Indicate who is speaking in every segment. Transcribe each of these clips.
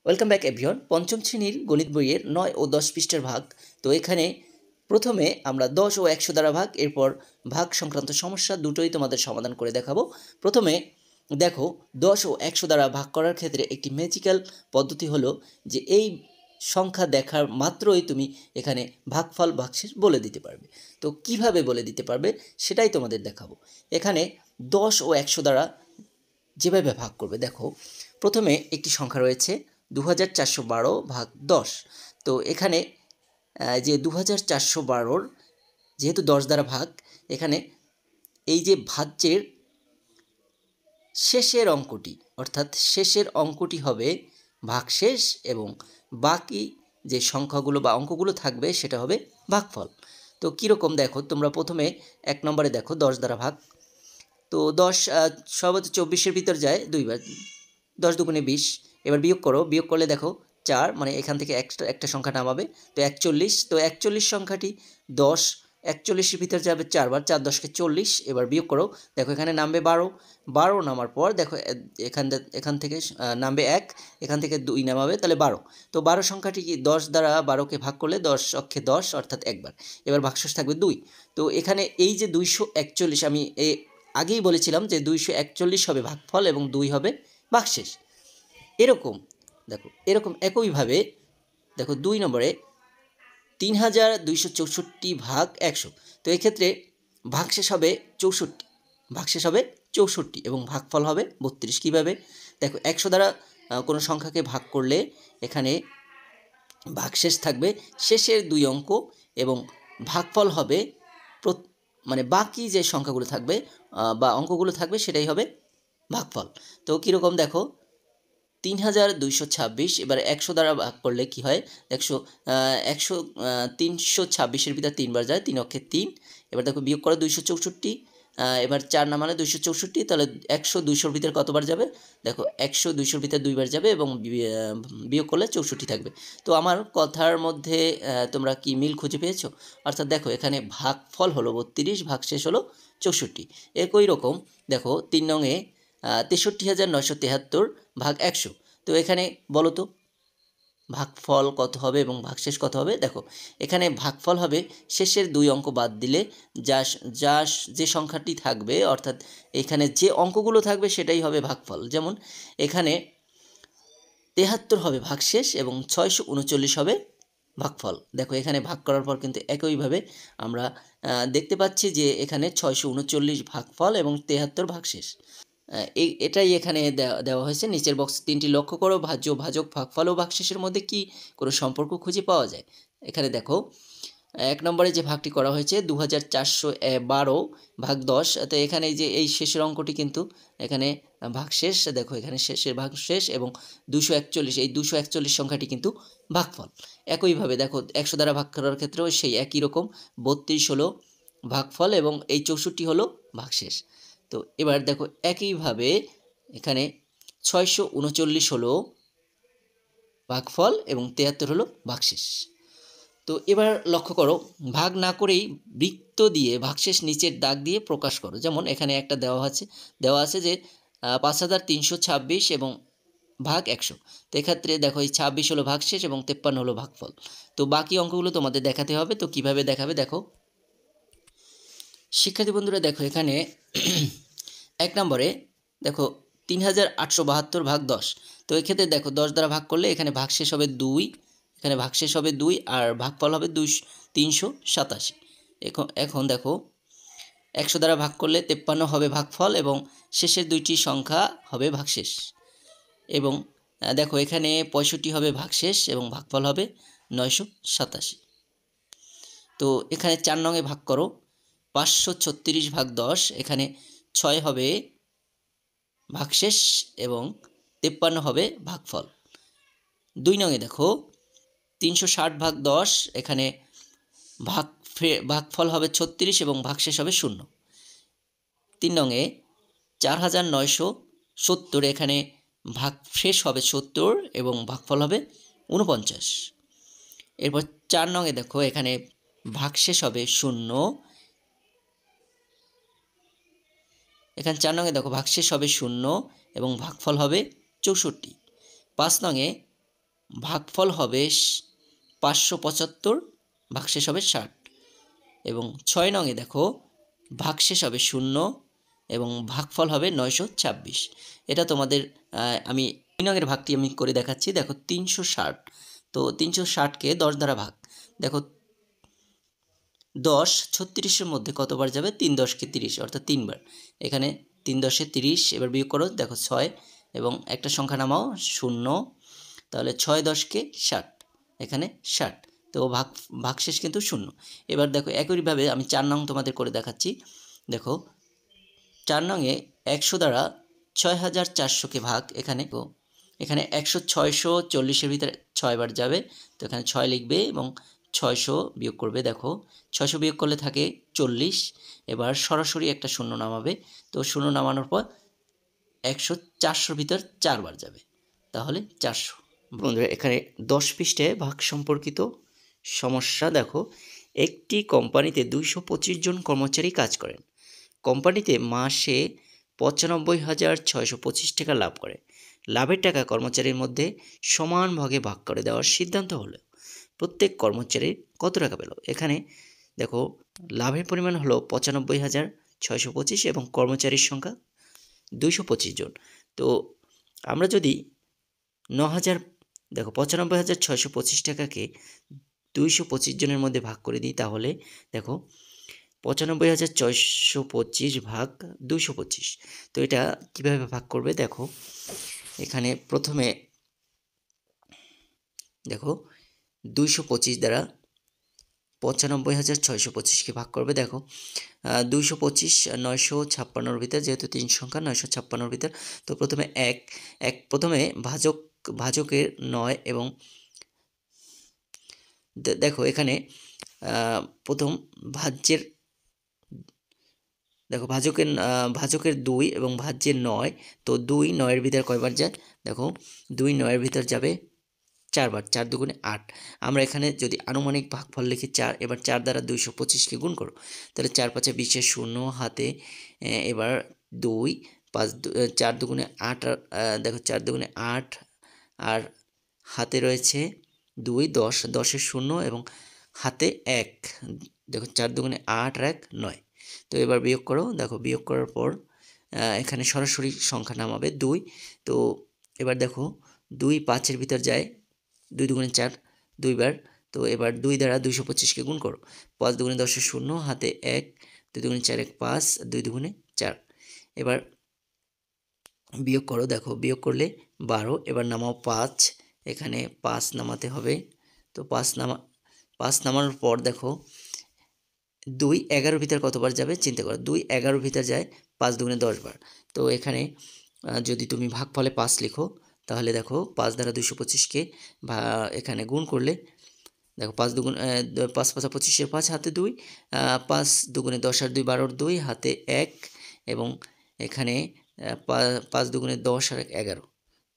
Speaker 1: Welcome back everyone. পঞ্চম শ্রেণীর গণিত বইয়ের 9 ও 10 পৃষ্ঠার ভাগ। তো এখানে প্রথমে আমরা 10 ও 100 দ্বারা ভাগ, এরপর ভাগ সংক্রান্ত সমস্যা দুটোই তোমাদের সমাধান করে দেখাবো। প্রথমে দেখো, 10 ও 100 দ্বারা ভাগ করার ক্ষেত্রে একটি ম্যাজিক্যাল পদ্ধতি হলো যে এই সংখ্যা দেখার মাত্রই তুমি এখানে ভাগফল ভাগশেষ বলে দিতে পারবে। তো কিভাবে বলে দিতে পারবে সেটাই তোমাদের দেখাবো। এখানে 10 ও 100 দ্বারা যেভাবে ভাগ করবে, দেখো প্রথমে একটি সংখ্যা রয়েছে 2412 ভাগ 10। তো এখানে যে 2412-র যেহেতু 10 দ্বারা ভাগ, এখানে এই যে ভাজ্যের শেষের অঙ্কটি, অর্থাৎ শেষের অঙ্কটি হবে ভাগশেষ এবং বাকি যে সংখ্যাগুলো বা অঙ্কগুলো থাকবে সেটা হবে ভাগফল। তো কীরকম দেখো, তোমরা প্রথমে 1 নম্বরে দেখো 10 দ্বারা ভাগ। তো 10 সর্বোচ্চ 24-এর ভিতর যায় দুইবার, 10 দুগুণে 20। এবার বিয়োগ করো, বিয়োগ করলে দেখো 4, মানে এখান থেকে একটা সংখ্যা নামাবে, তো 41। তো 41 সংখ্যাটি 10 41-এর ভিতর যাবে 4 বার, 4 10 কে 40। এবার বিয়োগ করো, দেখো এখানে নামবে 12। 12 নামার পর দেখো এখান থেকে নামবে 1, এখান থেকে 2 নামাবে, তাহলে 12। তো 12 সংখ্যাটি কি 10 দ্বারা 12কে ভাগ করলে 10 অক্ষে 10, অর্থাৎ একবার। এবার ভাগশেষ থাকবে 2। তো এখানে এই যে 241, আমি আগেই বলেছিলাম যে 241 হবে ভাগফল এবং 2 হবে ভাগশেষ। এরকম দেখো, এরকম একইভাবে দেখো 2 নম্বরে 3264 ভাগ 100। তো এক্ষেত্রে ভাগশেষ হবে 64, ভাগশেষ হবে 64 এবং ভাগফল হবে 32। কীভাবে দেখো, 100 দ্বারা কোনো সংখ্যাকে ভাগ করলে এখানে ভাগশেষ থাকবে শেষের 2 অঙ্ক এবং ভাগফল হবে মানে বাকি যে সংখ্যাগুলো থাকবে বা অঙ্কগুলো থাকবে সেটাই হবে ভাগফল। তো কীরকম দেখো, 3226 এবার 100 দ্বারা ভাগ করলে কি হয়, 326-এর ভিতরে 3 বার যায়, 3 অক্ষে 3। এবার দেখো বিয়োগ করো 264, এবার 4 নামালে 264, তাহলে 100 200-র ভিতরে কতবার যাবে, দেখো 100 200-র ভিতরে 2 বার যাবে এবং বিয়োগ করলে 64 থাকবে। তো আমার কথার মধ্যে তোমরা কি মিল খুঁজে পেয়েছো? অর্থাৎ দেখো এখানে ভাগফল হলো 32, ভাগশেষ হলো 64। একই রকম দেখো 3 নংয়ে 63,973 ভাগ 100। তো এখানে বলো তো ভাগফল কত হবে এবং ভাগশেষ কত হবে? দেখো এখানে ভাগফল হবে শেষের 2 অঙ্ক বাদ দিলে যা যা যে সংখ্যাটি থাকবে, অর্থাৎ এখানে যে অঙ্কগুলো থাকবে সেটাই হবে ভাগফল। যেমন এখানে 73 হবে ভাগশেষ এবং 639 হবে ভাগফল। দেখো এখানে ভাগ করার পর কিন্তু একইভাবে আমরা দেখতে পাচ্ছি যে এখানে 639 ভাগফল এবং 73 ভাগশেষ। এটাই এখানে দেওয়া হয়েছে। নিচের বক্স 3টি লক্ষ্য করো, ভাজ্য, ভাজক, ভাগফল ও ভাগশেষের মধ্যে কি কোনো সম্পর্ক খুঁজে পাওয়া যায়? এখানে দেখো 1 নম্বরে যে ভাগটি করা হয়েছে 2412 ভাগ 10। তো এখানে যে এই শেষের অঙ্কটি কিন্তু এখানে ভাগশেষ, দেখো এখানে শেষের ভাগশেষ এবং 241, এই 241 সংখ্যাটি কিন্তু ভাগফল। একইভাবে দেখো 100 দ্বারা ভাগ করার ক্ষেত্রেও সেই একই রকম, 32 হলো ভাগফল এবং এই 64 হলো ভাগশেষ। তো এবার দেখো একইভাবে এখানে 639 হলো ভাগফল এবং 73 হলো ভাগশেষ। তো এবার লক্ষ্য করো, ভাগ না করেই বৃত্ত দিয়ে ভাগশেষ নিচের দাগ দিয়ে প্রকাশ করো। যেমন এখানে একটা দেওয়া আছে যে 5326 এবং ভাগ 100। তো এক্ষেত্রে দেখো এই 26 হলো ভাগশেষ এবং 53 হলো ভাগফল। তো বাকি অঙ্কগুলো তোমাদের দেখাতে হবে। তো কিভাবে দেখাবে দেখো, শিক্ষার্থী বন্ধুরা দেখো এখানে 1 নম্বরে দেখো 3872 ভাগ 10। তো এক্ষেত্রে দেখো 10 দ্বারা ভাগ করলে এখানে ভাগশেষ হবে 2, এখানে ভাগশেষ হবে 2 আর ভাগফল হবে 387। এখন দেখো 100 দ্বারা ভাগ করলে 53 হবে ভাগফল এবং শেষের 2টি সংখ্যা হবে ভাগশেষ। এবং দেখো এখানে 65 হবে ভাগশেষ এবং ভাগফল হবে 987। তো এখানে 4 নংয়ে ভাগ করো, 536 ভাগ 10। এখানে 6 হবে ভাগশেষ এবং 53 হবে ভাগফল। 2 নংয়ে দেখো 360 ভাগ 10। এখানে ভাগফল হবে 36 এবং ভাগশেষ হবে 0। 3 নংয়ে 4970, এখানে ভাগশেষ হবে 70 এবং ভাগফল হবে 49। এরপর 4 নংয়ে দেখো এখানে ভাগশেষ হবে 0, এখানে 4 নংয়ে দেখো ভাগশেষ হবে 0 এবং ভাগফল হবে 64। 5 নংয়ে ভাগফল হবে 575, ভাগশেষ হবে 60। এবং 6 নংয়ে দেখো ভাগশেষ হবে 0 এবং ভাগফল হবে 926। এটা তোমাদের আমি 3 নংয়ের ভাগটি আমি করে দেখাচ্ছি। দেখো 360, তো 360কে 10 দ্বারা ভাগ। দেখো 10 36-এর মধ্যে কতবার যাবে? 3 10-কে 30, অর্থাৎ 3 বার। এখানে 3 10-এ 30, এবার বিয়োগ করো, দেখো 6 এবং একটা সংখ্যা নামাও 0, তাহলে 6 10-কে 60, এখানে 60। তো ভাগশেষ কিন্তু 0। এবার দেখো একইভাবে আমি 4 নং তোমাদের করে দেখাচ্ছি। দেখো 4 নংয়ে 100 দ্বারা 6400-কে ভাগ। এখানে 100 640-এর ভিতরে 6 বার যাবে, তো এখানে 6 লিখবে এবং 600 বিয়োগ করবে। দেখো 600 বিয়োগ করলে থাকে 40। এবার সরাসরি একটা শূন্য নামাবে, তো শূন্য নামানোর পর 100 400-র ভিতর 4 বার যাবে, তাহলে 400। বন্ধুরা এখানে 10 পৃষ্ঠায় ভাগ সম্পর্কিত সমস্যা। দেখো একটি কোম্পানিতে 225 জন কর্মচারী কাজ করেন। কোম্পানিতে মাসে 95,625 টাকা লাভ করে। লাভের টাকা কর্মচারীর মধ্যে সমান ভাগে ভাগ করে দেওয়ার সিদ্ধান্ত হলো। প্রত্যেক কর্মচারী কত টাকা পেল? এখানে দেখো লাভের পরিমাণ হলো 95,625 এবং কর্মচারীর সংখ্যা 225 জন। তো আমরা যদি 9,000, দেখো 95,625 টাকাকে 225 জনের মধ্যে ভাগ করে দিই, তাহলে দেখো 95,625 ভাগ 225। তো এটা কিভাবে ভাগ করবে? দেখো এখানে প্রথমে দেখো 225 দ্বারা 95,625-কে ভাগ করবে। দেখো 225 956-র ভিতর, যেহেতু 3 সংখ্যা 956-র ভিতর, তো প্রথমে প্রথমে ভাজকের 9 এবং দেখো এখানে প্রথম ভাজ্যের, দেখো ভাজকের 2 এবং ভাজ্যের 9, তো 2 9-এর ভিতর কয়বার যায়? দেখো 2 9-এর ভিতর যাবে 4 বার, 4 দুগুণে 8। আমরা এখানে যদি আনুমানিক ভাগফল লিখি 4, এবার 4 দ্বারা 225-কে গুণ করো, তাহলে 4 5 20 শূন্য হাতে, এবার 2 5 4 দুগুণে 8, দেখো 4 দুগুণে 8 আর হাতে রয়েছে 2 10, 10-এর শূন্য এবং হাতে 1, দেখো 4 দুগুণে 8 আর 1 9। তো এবার বিয়োগ করো, দেখো বিয়োগ করার পর এখানে সরাসরি সংখ্যা নামাবে 2। তো এবার দেখো 2 5-এর ভিতর যায়, 2 দুগুণে 4 2 বার। তো এবার 2 দ্বারা 225-কে গুণ করো, 5 দুগুণে 10-এর শূন্য হাতে 1, 2 দুগুণে 4 1 5, 2 দুগুণে 4। এবার বিয়োগ করো, দেখো বিয়োগ করলে 12। এবার নামাও 5, এখানে 5 নামাতে হবে। তো 5 নামানোর পর দেখো 2 11-র ভিতর কতবার যাবে চিন্তা করো। 2 11-র ভিতর যায় 5 দুগুণে 10 বার। তো এখানে যদি তুমি ভাগফলে 5 লিখো, তাহলে দেখো 5 দ্বারা 225-কে এখানে গুণ করলে, দেখো 5 দুগুণ 5 5 25-এর 5 হাতে 2, 5 দুগুণে 10 আর 2 12-র 2 হাতে 1 এবং এখানে 5 দুগুণে 10 আর 1 11।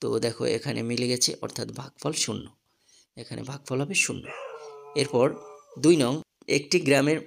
Speaker 1: তো দেখো এখানে মিলে গেছে, অর্থাৎ ভাগফল 0। এখানে ভাগফল হবে 0। এরপর 2 নং, একটি গ্রামের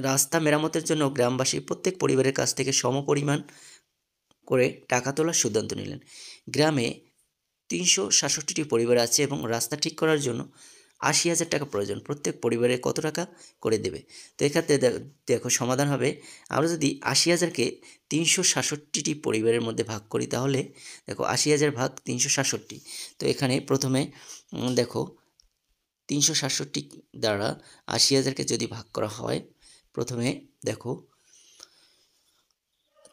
Speaker 1: রাস্তা মেরামতের জন্য গ্রামবাসী প্রত্যেক পরিবারের কাছ থেকে সমপরিমাণ করে টাকা তোলার সিদ্ধান্ত নিলেন। গ্রামে 367টি পরিবার আছে এবং রাস্তা ঠিক করার জন্য 80,000 টাকা প্রয়োজন। প্রত্যেক পরিবারে কত টাকা করে দেবে? তো এক্ষেত্রে দেখো সমাধান হবে, আমরা যদি 80,000-কে 367টি পরিবারের মধ্যে ভাগ করি, তাহলে দেখো 80,000 ভাগ 367। তো এখানে প্রথমে দেখো 367 দ্বারা 80,000-কে যদি ভাগ করা হয়, প্রথমে দেখো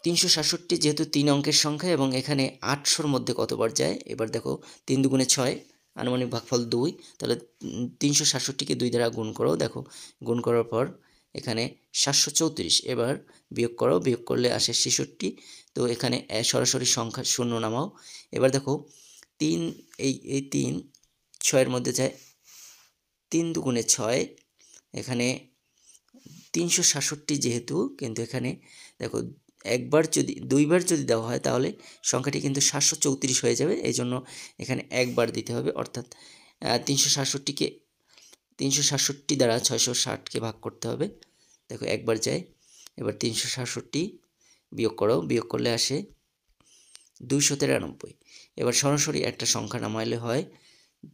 Speaker 1: 367 যেহেতু 3 অঙ্কের সংখ্যা এবং এখানে 800-র মধ্যে কতবার যায়, এবার দেখো 3 দুগুণে 6, আনুমানিক ভাগফল 2, তাহলে 367-কে 2 দ্বারা গুণ করো। দেখো গুণ করার পর এখানে 734, এবার বিয়োগ করো, বিয়োগ করলে আসে 66। তো এখানে সরাসরি সংখ্যা শূন্য নামাও। এবার দেখো 3 এই 3 6-এর মধ্যে যায়, 3 দুগুণে 6, এখানে 367 যেহেতু, কিন্তু এখানে দেখো দুইবার যদি দেওয়া হয়, তাহলে সংখ্যাটি কিন্তু 734 হয়ে যাবে। এই জন্য এখানে একবার দিতে হবে, অর্থাৎ 367 দ্বারা 660-কে ভাগ করতে হবে। দেখো একবার যায়, এবার 367 বিয়োগ করো, বিয়োগ করলে আসে 293। এবার সরাসরি একটা সংখ্যা নামাইলে হয়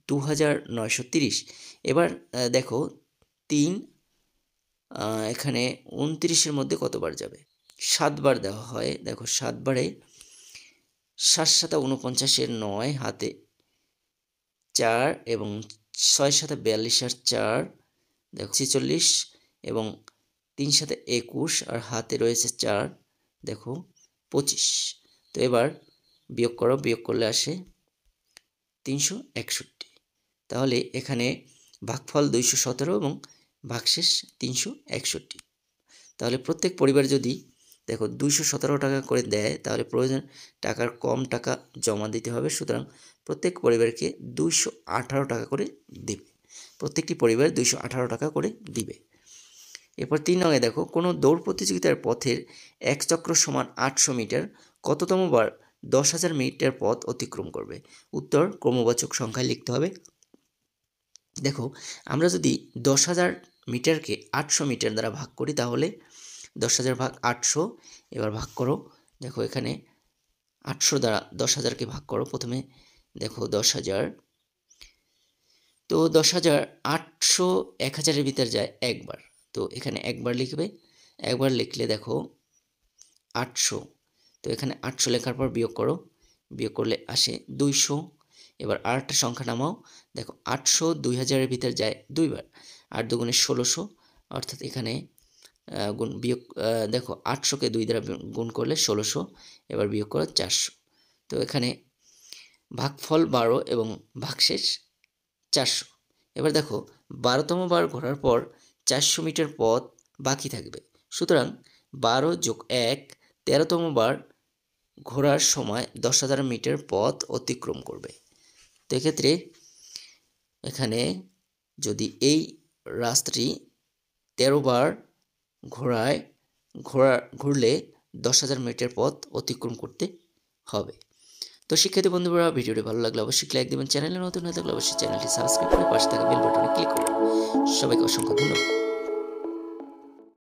Speaker 1: 2930। এবার দেখো 3 এখানে 29-এর মধ্যে কতবার যাবে? 7 বার দেওয়া হয়। দেখো 7 বারে 7 7 49 9 হাতে 4 এবং 6 7 42 আর 4 দেখো 46 এবং 3 7 21 আর হাতে রয়েছে 4 দেখো 25। তো এবার বিয়োগ করো, বিয়োগ করলে আসে 361। তাহলে এখানে ভাগফল 217 এবং ভাগশেষ 361। তাহলে প্রত্যেক পরিবার যদি দেখো 217 টাকা করে দেয় তাহলে প্রয়োজন টাকার কম টাকা জমা দিতে হবে, সুতরাং প্রত্যেক পরিবারকে 218 টাকা করে দিবে। প্রত্যেকটি পরিবার 218 টাকা করে দিবে। এরপর 3 নঙে দেখো কোনো দৌড় প্রতিযোগিতার পথের এক চক্র সমান 800 মিটার কততম বার 10,000 মিটার পথ অতিক্রম করবে? উত্তর ক্রমবাচক সংখ্যায় লিখতে হবে। দেখো আমরা যদি 10,000 মিটারকে 800 মিটার দ্বারা ভাগ করি তাহলে 10,000 ভাগ 800, এবার ভাগ করো। দেখো এখানে 800 দ্বারা 10,000কে ভাগ করো। প্রথমে দেখো 10,000, তো 10,000 800 1000-এর ভিতর যায় একবার, তো এখানে একবার লিখবে। একবার লিখলে দেখো 800, তো এখানে 800 লেখার পর বিয়োগ করো, বিয়োগ করলে আসে 200। এবার আরেকটা সংখ্যা নামাও। দেখো 800 2000-এর ভিতর যায় দুইবার, 8 দুগুণে 1600, অর্থাৎ এখানে গুণ বিয়োগ দেখো 800-কে 2 দ্বারা গুণ করলে 1600, এবার বিয়োগ করো 400। তো এখানে ভাগফল 12 এবং ভাগশেষ 400। এবার দেখো 12তম বার ঘোরার পর 400 মিটার পথ বাকি থাকবে, সুতরাং 12 যোগ 1 13তম বার ঘোরার সময় 10,000 মিটার পথ অতিক্রম করবে। তো এক্ষেত্রে এখানে যদি এই রাস্তাটি 13 বার ঘুরলে 10,000 মিটার পথ অতিক্রম করতে হবে। তো শিক্ষার্থী বন্ধুরা, ভিডিওটি ভালো লাগলে অবশ্যই লাইক দেবেন, চ্যানেলে নতুন হয়ে থাকলে অবশ্যই চ্যানেলটি সাবস্ক্রাইব করে পাশে থাকা বেল বাটনে ক্লিক করুন। সবাইকে অসংখ্য ধন্যবাদ।